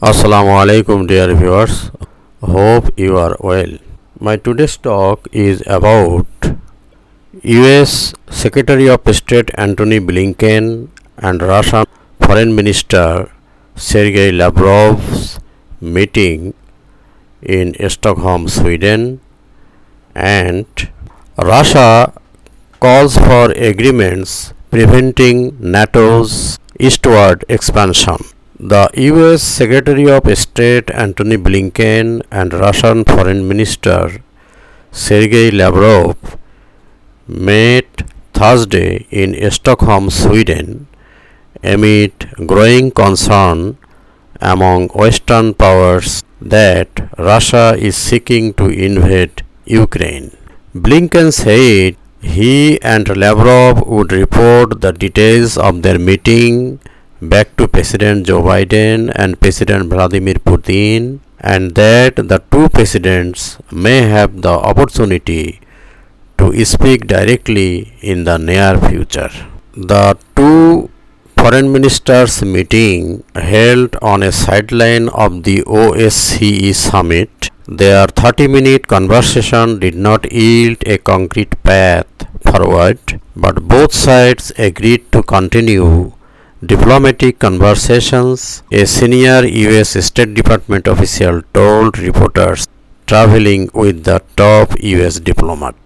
Assalamu alaikum dear viewers. Hope you are well. My today's talk is about US Secretary of State Antony Blinken and Russian Foreign Minister Sergei Lavrov's meeting in Stockholm, Sweden, and Russia calls for agreements preventing NATO's eastward expansion. The US Secretary of State Antony Blinken and Russian Foreign Minister Sergei Lavrov met Thursday in Stockholm, Sweden, amid growing concern among Western powers that Russia is seeking to invade Ukraine. Blinken said he and Lavrov would report the details of their meeting back to President Joe Biden and President Vladimir Putin, and that the two presidents may have the opportunity to speak directly in the near future. The two foreign ministers meeting held on a sideline of the OSCE summit. Their 30-minute conversation did not yield a concrete path forward, but both sides agreed to continue diplomatic conversations, a senior US State Department official told reporters traveling with the top US diplomat.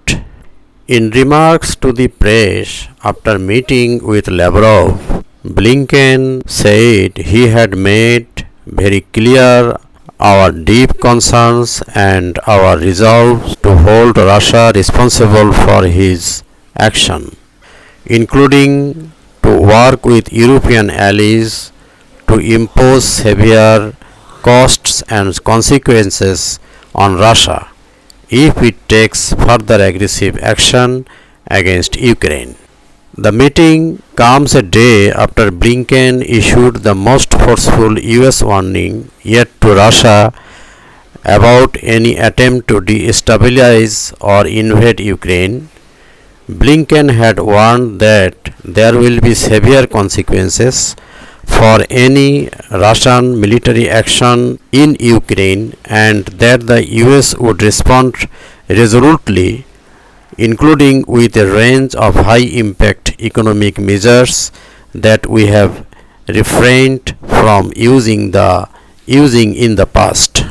In remarks to the press after meeting with Lavrov, Blinken said he had made very clear our deep concerns and our resolve to hold Russia responsible for his action, including to work with European allies to impose severe costs and consequences on Russia if it takes further aggressive action against Ukraine. The meeting comes a day after Blinken issued the most forceful US warning yet to Russia about any attempt to destabilize or invade Ukraine. Blinken had warned that there will be severe consequences for any Russian military action in Ukraine and that the US would respond resolutely, including with a range of high-impact economic measures that we have refrained from using in the past.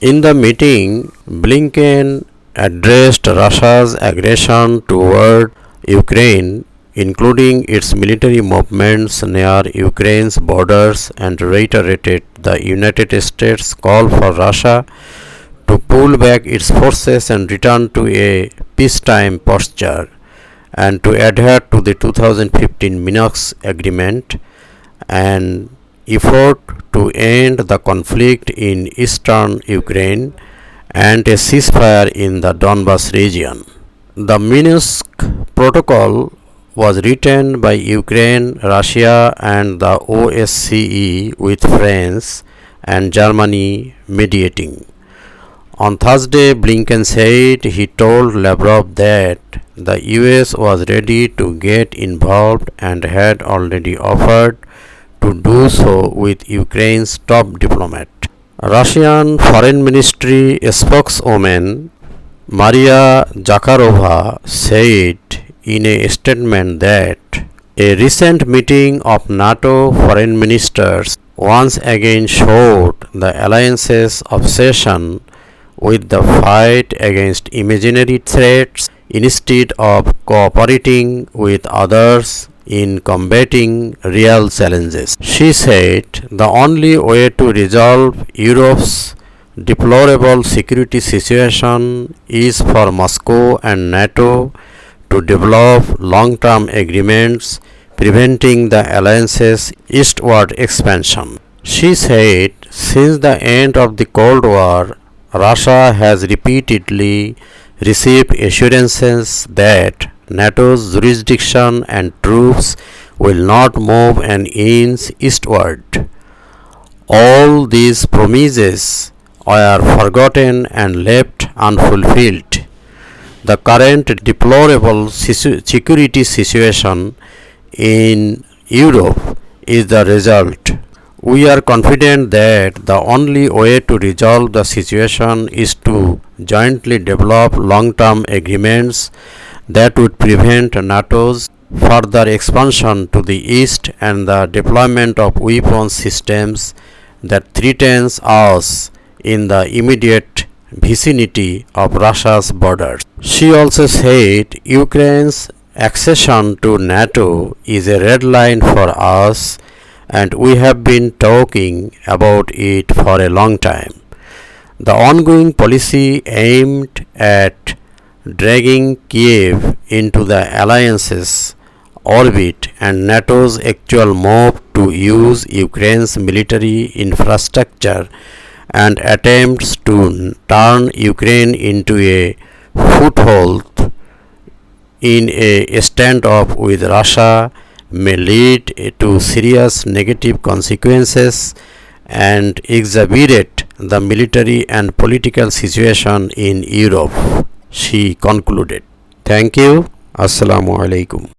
In the meeting, Blinken addressed Russia's aggression toward Ukraine, including its military movements near Ukraine's borders, and reiterated the United States' call for Russia to pull back its forces and return to a peacetime posture and to adhere to the 2015 Minsk Agreement, an effort to end the conflict in eastern Ukraine and a ceasefire in the Donbas region. The Minsk Protocol was written by Ukraine, Russia, and the OSCE, with France and Germany mediating. On Thursday, Blinken said he told Lavrov that the US was ready to get involved and had already offered to do so with Ukraine's top diplomat. Russian Foreign Ministry spokeswoman Maria Zakharova said in a statement that a recent meeting of NATO foreign ministers once again showed the alliance's obsession with the fight against imaginary threats instead of cooperating with others in combating real challenges. She said the only way to resolve Europe's deplorable security situation is for Moscow and NATO to develop long-term agreements preventing the alliance's eastward expansion. She said since the end of the Cold War, Russia has repeatedly received assurances that NATO's jurisdiction and troops will not move an inch eastward. All these promises were forgotten and left unfulfilled. The current deplorable security situation in Europe is the result. We are confident that the only way to resolve the situation is to jointly develop long-term agreements that would prevent NATO's further expansion to the east and the deployment of weapons systems that threatens us in the immediate vicinity of Russia's borders. She also said Ukraine's accession to NATO is a red line for us and we have been talking about it for a long time. The ongoing policy aimed at dragging Kiev into the alliance's orbit and NATO's actual move to use Ukraine's military infrastructure and attempts to turn Ukraine into a foothold in a standoff with Russia may lead to serious negative consequences and exacerbate the military and political situation in Europe, she concluded. Thank you. Assalamu alaikum.